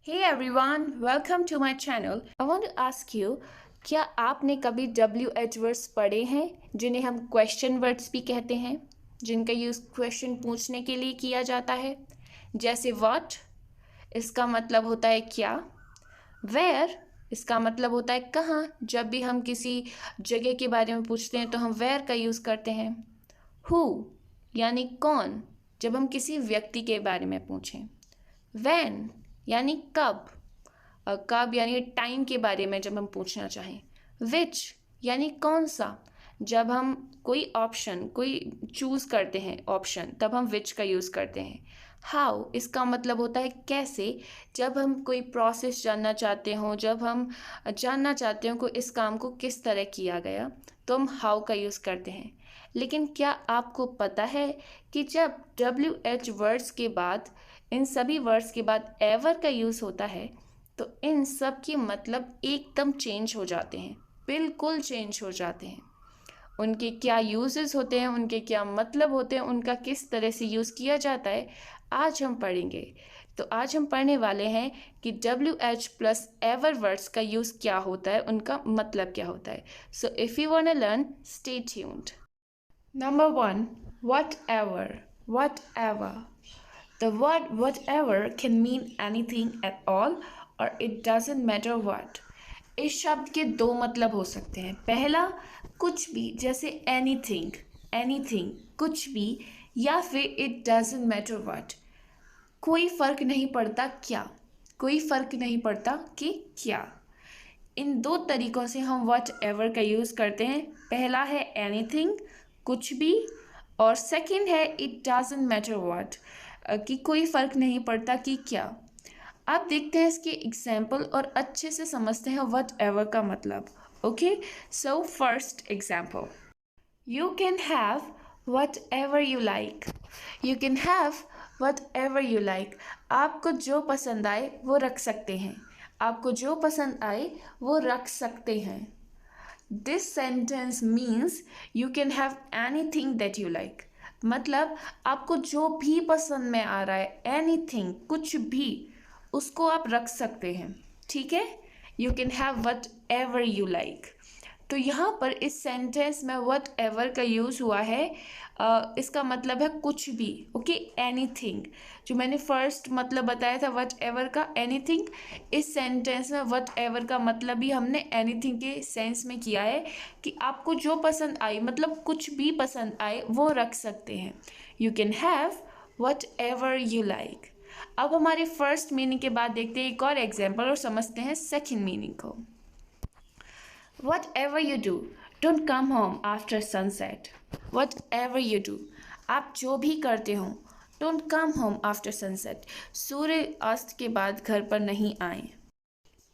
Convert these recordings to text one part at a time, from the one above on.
Hey everyone, welcome to my channel. I want to ask you, क्या आपने कभी WH words पढ़े हैं जिन्हें हम क्वेश्चन वर्ड्स भी कहते हैं, जिनका यूज़ क्वेश्चन पूछने के लिए किया जाता है? जैसे व्हाट, इसका मतलब होता है क्या। वेयर, इसका मतलब होता है कहाँ। जब भी हम किसी जगह के बारे में पूछते हैं तो हम वेयर का यूज़ करते हैं। हु, यानी कौन, जब हम किसी व्यक्ति के बारे में पूछें। व्हेन, यानी कब। कब यानी टाइम के बारे में जब हम पूछना चाहें। विच, यानी कौन सा, जब हम कोई चूज़ करते हैं ऑप्शन, तब हम विच का यूज़ करते हैं। हाउ, इसका मतलब होता है कैसे, जब हम कोई प्रोसेस जानना चाहते हों, जब हम जानना चाहते हो कि इस काम को किस तरह किया गया, तो हम हाउ का यूज़ करते हैं। लेकिन क्या आपको पता है कि जब WH वर्ड्स के बाद, इन सभी वर्ड्स के बाद एवर का यूज़ होता है, तो इन सब के मतलब एकदम चेंज हो जाते हैं, बिल्कुल चेंज हो जाते हैं। उनके क्या यूजेस होते हैं, उनके क्या मतलब होते हैं, उनका किस तरह से यूज़ किया जाता है, आज हम पढ़ेंगे। तो आज हम पढ़ने वाले हैं कि WH प्लस एवर वर्ड्स का यूज़ क्या होता है, उनका मतलब क्या होता है। So if you want to learn, stay tuned. Number one, whatever. Whatever. The word whatever can mean anything at all or it doesn't matter what. इस शब्द के दो मतलब हो सकते हैं। पहला, कुछ भी, जैसे anything, anything, कुछ भी, या फिर it doesn't matter what, कोई फर्क नहीं पड़ता क्या, कोई फर्क नहीं पड़ता कि क्या। इन दो तरीकों से हम वट एवर का यूज़ करते हैं। पहला है एनीथिंग, कुछ भी, और सेकंड है इट डजंट मैटर व्हाट, कि कोई फ़र्क नहीं पड़ता कि क्या। अब देखते हैं इसके एग्जाम्पल और अच्छे से समझते हैं वट एवर का मतलब। Okay, so first example, you can have what ever you like. You can have what ever you like, आपको जो पसंद आए वो रख सकते हैं, आपको जो पसंद आए वो रख सकते हैं। This sentence means you can have anything that you like, मतलब आपको जो भी पसंद में आ रहा है, एनीथिंग, कुछ भी, उसको आप रख सकते हैं। ठीक है, you can have what ever you like. तो यहाँ पर इस सेंटेंस में वट एवर का यूज़ हुआ है। इसका मतलब है कुछ भी। ओके, एनीथिंग, जो मैंने फर्स्ट मतलब बताया था वट एवर का, एनीथिंग, इस सेंटेंस में वट एवर का मतलब भी हमने एनीथिंग के सेंस में किया है कि आपको जो पसंद आए, मतलब कुछ भी पसंद आए वो रख सकते हैं। You can have what ever you like. अब हमारे फर्स्ट मीनिंग के बाद देखते हैं एक और एग्जाम्पल और समझते हैं सेकेंड मीनिंग को। Whatever you do, don't come home after sunset. Whatever you do, आप जो भी करते हो, don't come home after sunset. सूर्य अस्त के बाद घर पर नहीं आए।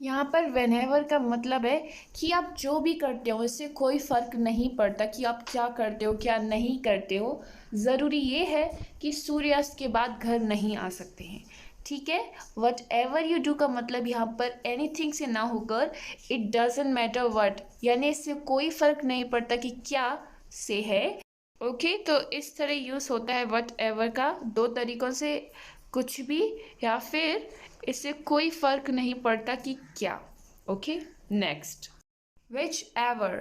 यहाँ पर whenever का मतलब है कि आप जो भी करते हो, इससे कोई फ़र्क नहीं पड़ता कि आप क्या करते हो क्या नहीं करते हो। ज़रूरी ये है कि सूर्यास्त के बाद घर नहीं आ सकते हैं। ठीक है, वट एवर यू डू का मतलब यहाँ पर एनीथिंग से ना होकर इट डजेंट मैटर वट, यानी इससे कोई फ़र्क नहीं पड़ता कि क्या से है। ओके, तो इस तरह यूज़ होता है वट एवर का दो तरीक़ों से, कुछ भी या फिर इससे कोई फ़र्क नहीं पड़ता कि क्या। Okay, next, which ever.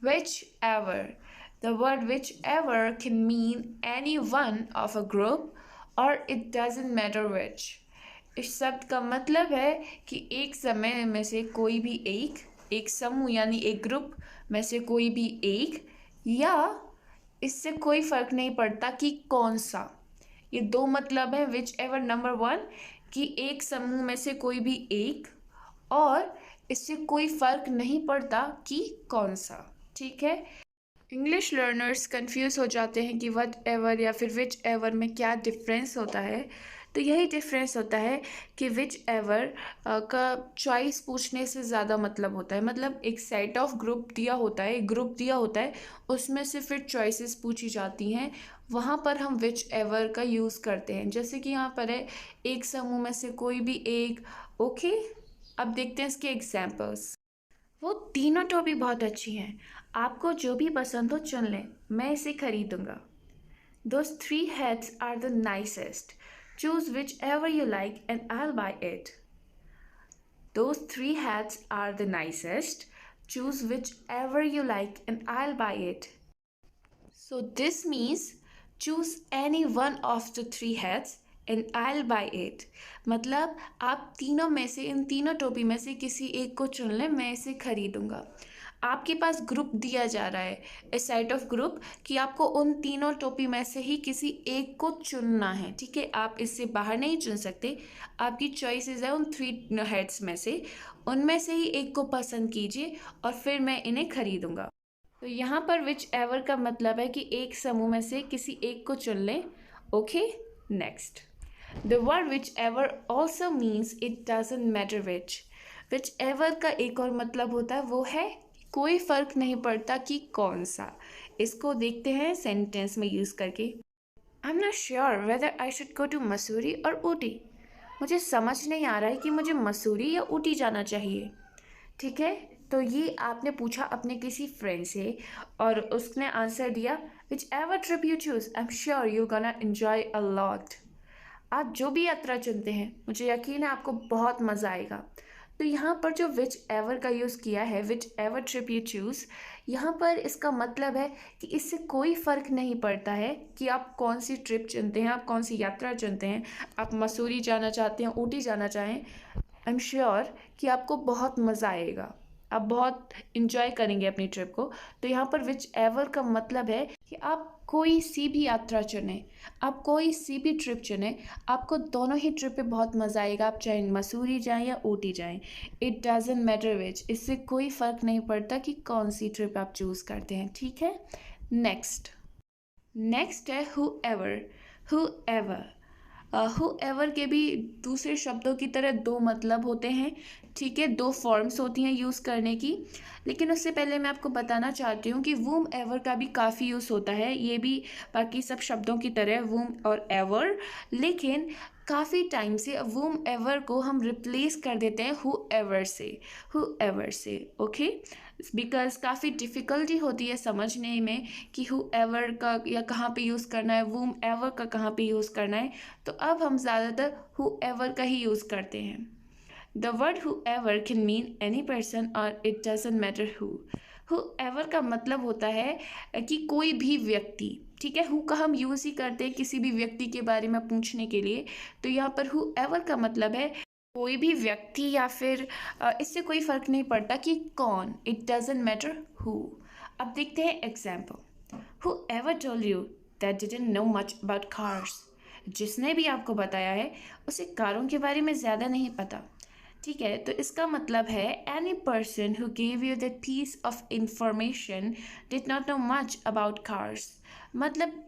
Which ever, the word which ever can mean any one of a group और इट डजेंट मैटर विच। इस शब्द का मतलब है कि एक समय में से कोई भी एक समूह यानी एक ग्रुप में से कोई भी एक, या इससे कोई फ़र्क नहीं पड़ता कि कौन सा। ये दो मतलब है विच एवर नंबर वन, कि एक समूह में से कोई भी एक, और इससे कोई फ़र्क नहीं पड़ता कि कौन सा। ठीक है, इंग्लिश लर्नर्स कंफ्यूज हो जाते हैं कि वट एवर या फिर विच एवर में क्या डिफरेंस होता है। तो यही डिफरेंस होता है कि विच एवर का चॉइस पूछने से ज़्यादा मतलब होता है, मतलब एक सेट ऑफ ग्रुप दिया होता है, एक ग्रुप दिया होता है, उसमें से फिर चॉइसेस पूछी जाती हैं, वहाँ पर हम विच एवर का यूज़ करते हैं। जैसे कि यहाँ पर है एक समूह में से कोई भी एक। ओके, अब देखते हैं इसके एग्जाम्पल्स। वो तीनों टॉपी बहुत अच्छी हैं, आपको जो भी पसंद हो चुन लें, मैं इसे खरीदूंगा। Those three hats are the nicest. Choose whichever you like and I'll buy it. Those three hats are the nicest. Choose whichever you like and I'll buy it. So this means choose any one of the three hats and I'll buy it. मतलब आप तीनों में से, इन तीनों टोपी में से किसी एक को चुन लें, मैं इसे खरीदूंगा। आपके पास ग्रुप दिया जा रहा है, ए सेट ऑफ ग्रुप, कि आपको उन तीनों टोपी में से ही किसी एक को चुनना है। ठीक है, आप इससे बाहर नहीं चुन सकते। आपकी चॉइसेस है उन थ्री हेड्स में से, उनमें से ही एक को पसंद कीजिए और फिर मैं इन्हें खरीदूंगा। तो यहाँ पर विच एवर का मतलब है कि एक समूह में से किसी एक को चुन लें। Okay, next. The word which ever also means it doesn't matter which ever का एक और मतलब होता है वो है कोई फर्क नहीं पड़ता कि कौन सा। इसको देखते हैं सेंटेंस में यूज करके। I am not sure whether I should go to Mussoorie और ऊटी। मुझे समझ नहीं आ रहा है कि मुझे मसूरी या ऊटी जाना चाहिए। ठीक है, तो ये आपने पूछा अपने किसी फ्रेंड से और उसने आंसर दिया which ever trip you choose I am sure you gonna enjoy a lot. आप जो भी यात्रा चुनते हैं मुझे यकीन है आपको बहुत मज़ा आएगा। तो यहाँ पर जो विच एवर का यूज़ किया है, which ever trip you choose, यहाँ पर इसका मतलब है कि इससे कोई फ़र्क नहीं पड़ता है कि आप कौन सी ट्रिप चुनते हैं, आप कौन सी यात्रा चुनते हैं। आप मसूरी जाना चाहते हैं, ऊटी जाना चाहें, आई एम श्योर कि आपको बहुत मज़ा आएगा, आप बहुत इंजॉय करेंगे अपनी ट्रिप को। तो यहाँ पर विच एवर का मतलब है कि आप कोई सी भी यात्रा चुनें, आप कोई सी भी ट्रिप चुनें, आपको दोनों ही ट्रिप पे बहुत मज़ा आएगा। आप चाहे मसूरी जाएं या ऊटी जाएं, इट डजेंट मैटर विच, इससे कोई फ़र्क नहीं पड़ता कि कौन सी ट्रिप आप चूज़ करते हैं। ठीक है, नेक्स्ट है हु एवर। हु एवर के भी दूसरे शब्दों की तरह दो मतलब होते हैं। ठीक है, दो फॉर्म्स होती हैं यूज़ करने की, लेकिन उससे पहले मैं आपको बताना चाहती हूँ कि वूम एवर का भी काफ़ी यूज़ होता है। ये भी बाकी सब शब्दों की तरह वूम और एवर, लेकिन काफ़ी टाइम से वूम एवर को हम रिप्लेस कर देते हैं हु एवर से। ओके, बिकॉज काफ़ी डिफ़िकल्टी होती है समझने में कि हु एवर का या कहाँ पे यूज़ करना है, वूम एवर का कहाँ पे यूज़ करना है। तो अब हम ज़्यादातर हु एवर का ही यूज़ करते हैं। The word whoever can mean any person और it doesn't matter who. Whoever का मतलब होता है कि कोई भी व्यक्ति। ठीक है, हु का हम यूज़ ही करते हैं किसी भी व्यक्ति के बारे में पूछने के लिए। तो यहाँ पर हु एवर का मतलब है कोई भी व्यक्ति, या फिर इससे कोई फ़र्क नहीं पड़ता कि कौन, इट डजेंट मैटर हु। अब देखते हैं example. Who ever told you that didn't know much about cars. जिसने भी आपको बताया है उसे कारों के बारे में ज़्यादा नहीं पता। ठीक है, तो इसका मतलब है any person who gave you that piece of information did not know much about cars. मतलब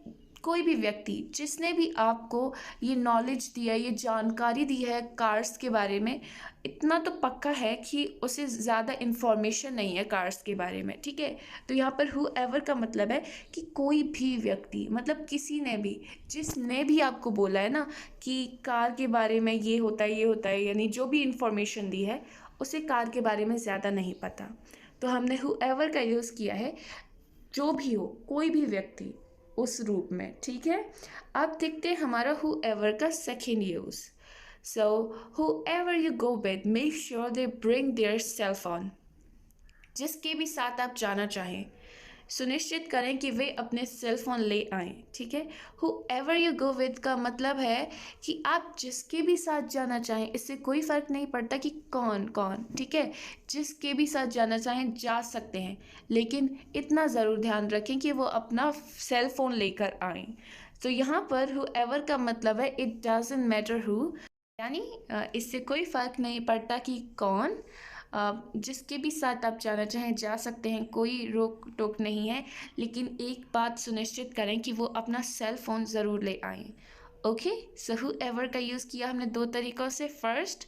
कोई भी व्यक्ति जिसने भी आपको ये नॉलेज दिया, ये जानकारी दी है कार्स के बारे में, इतना तो पक्का है कि उसे ज़्यादा इन्फॉर्मेशन नहीं है कार्स के बारे में। ठीक है, तो यहाँ पर हु एवर का मतलब है कि कोई भी व्यक्ति, मतलब किसी ने भी, जिसने भी आपको बोला है ना कि कार के बारे में ये होता है, यानी जो भी इंफॉर्मेशन दी है उसे कार के बारे में ज़्यादा नहीं पता। तो हमने हु एवर का यूज़ किया है, जो भी हो, कोई भी व्यक्ति, उस रूप में। ठीक है, अब देखते हैं हमारा हु एवर का second use. So whoever you go with make sure they bring their cell phone. जिसके भी साथ आप जाना चाहें सुनिश्चित करें कि वे अपने सेल फोन ले आएं। ठीक है, who ever you go with का मतलब है कि आप जिसके भी साथ जाना चाहें, इससे कोई फ़र्क नहीं पड़ता कि कौन कौन। ठीक है, जिसके भी साथ जाना चाहें जा सकते हैं, लेकिन इतना ज़रूर ध्यान रखें कि वो अपना सेल फोन लेकर आएं। तो यहाँ पर हु एवर का मतलब है इट डजेंट मैटर हु, यानी इससे कोई फ़र्क नहीं पड़ता कि कौन, जिसके भी साथ आप जाना चाहें जा सकते हैं, कोई रोक टोक नहीं है, लेकिन एक बात सुनिश्चित करें कि वो अपना सेल फ़ोन ज़रूर ले आएं। ओके, सो हु एवर का यूज़ किया हमने दो तरीक़ों से। फर्स्ट,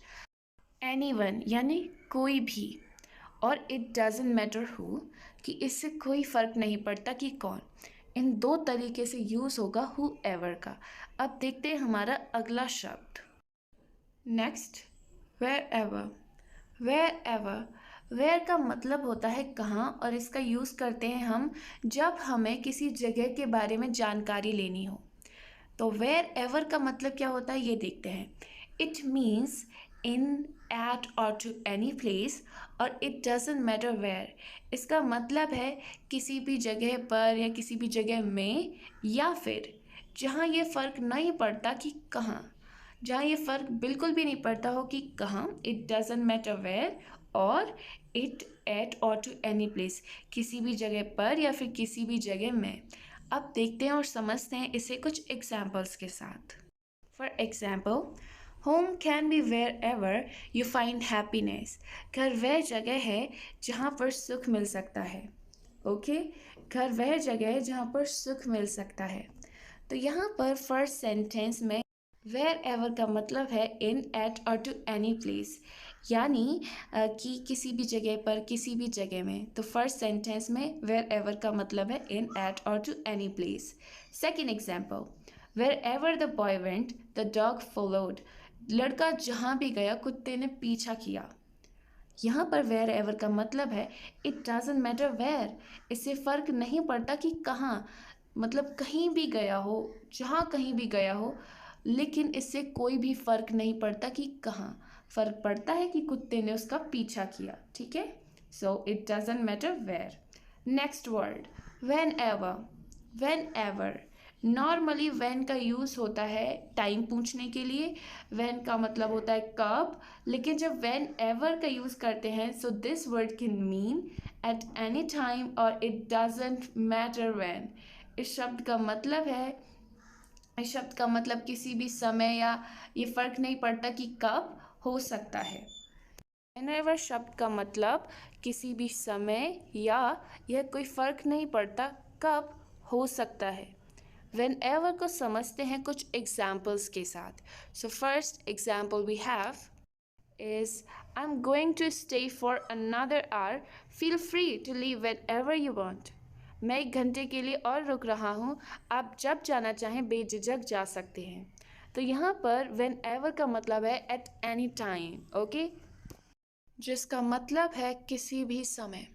एनीवन यानी कोई भी, और इट डजेंट मैटर हु कि इससे कोई फ़र्क नहीं पड़ता कि कौन। इन दो तरीके से यूज़ होगा हु एवर का। अब देखते हैं हमारा अगला शब्द। Next, where ever. वेयर का मतलब होता है कहाँ, और इसका यूज़ करते हैं हम जब हमें किसी जगह के बारे में जानकारी लेनी हो। तो वेयर एवर का मतलब क्या होता है ये देखते हैं। It means in at or to any place और it doesn't matter where। इसका मतलब है किसी भी जगह पर या किसी भी जगह में, या फिर जहाँ ये फ़र्क नहीं पड़ता कि कहाँ, जहाँ ये फ़र्क बिल्कुल भी नहीं पड़ता हो कि कहाँ, it doesn't matter where, और it at or to any place, किसी भी जगह पर या फिर किसी भी जगह में। अब देखते हैं और समझते हैं इसे कुछ एग्जाम्पल्स के साथ। For example, home can be wherever you find happiness. घर वह जगह है जहाँ पर सुख मिल सकता है। ओके, घर वह जगह है जहाँ पर सुख मिल सकता है। तो यहाँ पर फर्स्ट सेंटेंस में वेयर एवर का मतलब है इन, एट और टू एनी प्लेस, यानी कि किसी भी जगह पर, किसी भी जगह में। तो फर्स्ट सेंटेंस में वेयर एवर का मतलब है इन, एट और to any place. Second example, wherever the boy went the dog followed. लड़का जहाँ भी गया कुत्ते ने पीछा किया। यहाँ पर वेयर एवर का मतलब है इट डजंट मैटर वेयर, इससे फ़र्क नहीं पड़ता कि कहाँ, मतलब कहीं भी गया हो, जहाँ कहीं भी गया हो, लेकिन इससे कोई भी फ़र्क नहीं पड़ता कि कहाँ। फ़र्क पड़ता है कि कुत्ते ने उसका पीछा किया। ठीक है, so it doesn't matter where. Next word, whenever. Whenever, normally when का यूज़ होता है टाइम पूछने के लिए। वेन का मतलब होता है कब, लेकिन जब वेन एवर का यूज़ करते हैं so this word can mean at any time और इट डजेंट मैटर वेन। इस शब्द का मतलब है, इस शब्द का मतलब किसी भी समय, या ये फ़र्क नहीं पड़ता कि कब हो सकता है। वेनेवर शब्द का मतलब किसी भी समय, या यह कोई फ़र्क नहीं पड़ता कब हो सकता है। वेन एवर को समझते हैं कुछ एग्जाम्पल्स के साथ। So first example we have is I am going to stay for another hour, feel free to leave whenever you want. मैं 1 घंटे के लिए और रुक रहा हूँ, आप जब जाना चाहें बेझिझक जा सकते हैं। तो यहाँ पर वेन एवर का मतलब है एट एनी टाइम, ओके, जिसका मतलब है किसी भी समय।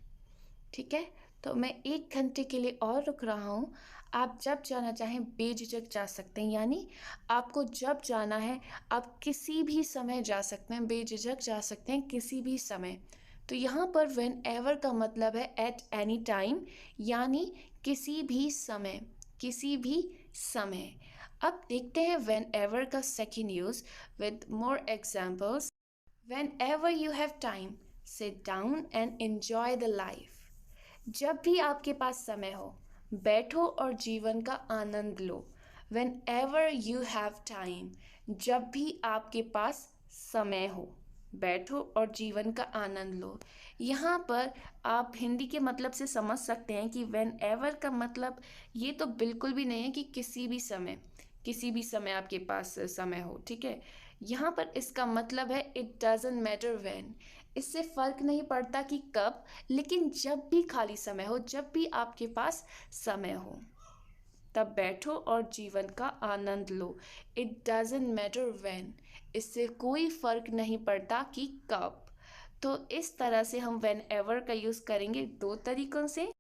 ठीक है, तो मैं 1 घंटे के लिए और रुक रहा हूँ, आप जब जाना चाहें बेझिझक जा सकते हैं, यानी आपको जब जाना है आप किसी भी समय जा सकते हैं, बेझिझक जा सकते हैं किसी भी समय। तो यहाँ पर वेन एवर का मतलब है एट एनी टाइम, यानी किसी भी समय, किसी भी समय। अब देखते हैं वेन एवर का second use with more examples. Whenever you have time, sit down and enjoy the life. जब भी आपके पास समय हो, बैठो और जीवन का आनंद लो। Whenever you have time, जब भी आपके पास समय हो, बैठो और जीवन का आनंद लो। यहाँ पर आप हिंदी के मतलब से समझ सकते हैं कि whenever का मतलब ये तो बिल्कुल भी नहीं है कि किसी भी समय, किसी भी समय आपके पास समय हो। ठीक है, यहाँ पर इसका मतलब है इट डजेंट मैटर व्हेन, इससे फ़र्क नहीं पड़ता कि कब, लेकिन जब भी खाली समय हो, जब भी आपके पास समय हो, तब बैठो और जीवन का आनंद लो। इट डजेंट मैटर व्हेन, इससे कोई फ़र्क नहीं पड़ता कि कब। तो इस तरह से हम व्हेन एवर का यूज़ करेंगे 2 तरीक़ों से,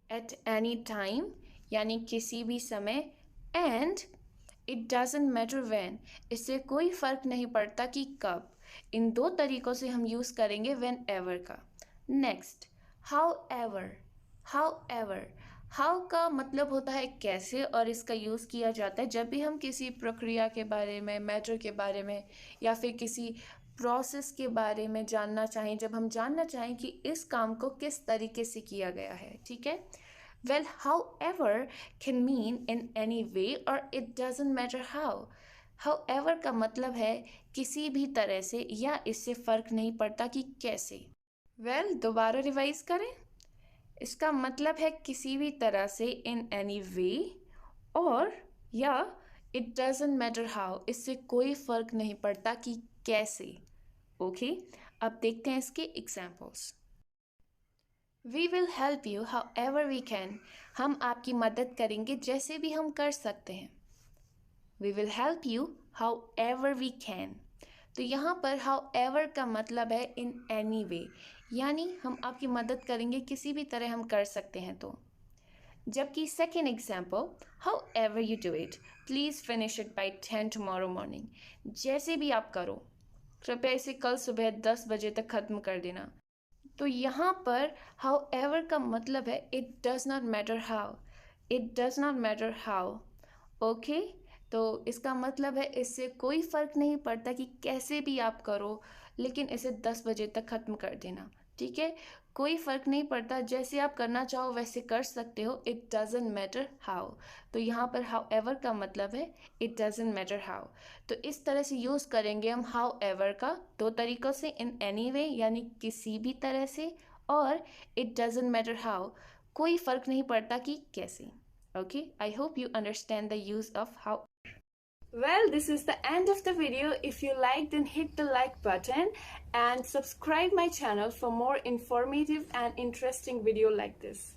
एट एनी टाइम यानी किसी भी समय, and it doesn't matter when, इससे कोई फ़र्क नहीं पड़ता कि कब। इन 2 तरीक़ों से हम यूज़ करेंगे व्हेन एवर का। Next, how ever. How ever, how का मतलब होता है कैसे, और इसका यूज़ किया जाता है जब भी हम किसी प्रक्रिया के बारे में, मैटर के बारे में, या फिर किसी प्रोसेस के बारे में जानना चाहें, जब हम जानना चाहें कि इस काम को किस तरीके से किया गया है। ठीक है, well, however can mean in any way or it doesn't matter how. However का मतलब है किसी भी तरह से, या इससे फ़र्क नहीं पड़ता कि कैसे। well, दोबारा रिवाइज करें। इसका मतलब है किसी भी तरह से, in any way, और या it doesn't matter how, इससे कोई फ़र्क नहीं पड़ता कि कैसे। ओके, अब देखते हैं इसके examples. We will help you however we can. हम आपकी मदद करेंगे जैसे भी हम कर सकते हैं। We will help you however we can. तो यहाँ पर however का मतलब है in any way, यानी हम आपकी मदद करेंगे किसी भी तरह हम कर सकते हैं। तो जबकि second example, however you do it, please finish it by 10 tomorrow morning. जैसे भी आप करो, कृपया इसे कल सुबह 10 बजे तक ख़त्म कर देना। तो यहाँ पर however का मतलब है it does not matter how, it does not matter how, okay. तो इसका मतलब है इससे कोई फ़र्क नहीं पड़ता कि कैसे भी आप करो, लेकिन इसे 10 बजे तक ख़त्म कर देना, ठीक है। कोई फ़र्क नहीं पड़ता, जैसे आप करना चाहो वैसे कर सकते हो, इट डजेंट मैटर हाउ। तो यहाँ पर however का मतलब है इट डजेंट मैटर हाउ। तो इस तरह से यूज़ करेंगे हम however का दो तरीक़ों से, इन एनी वे यानी किसी भी तरह से, और इट डजेंट मैटर हाउ कोई फ़र्क नहीं पड़ता कि कैसे। Okay, I hope you understand the use of how. Well, this is the end of the video. If you liked, then hit the like button and subscribe my channel for more informative and interesting video like this.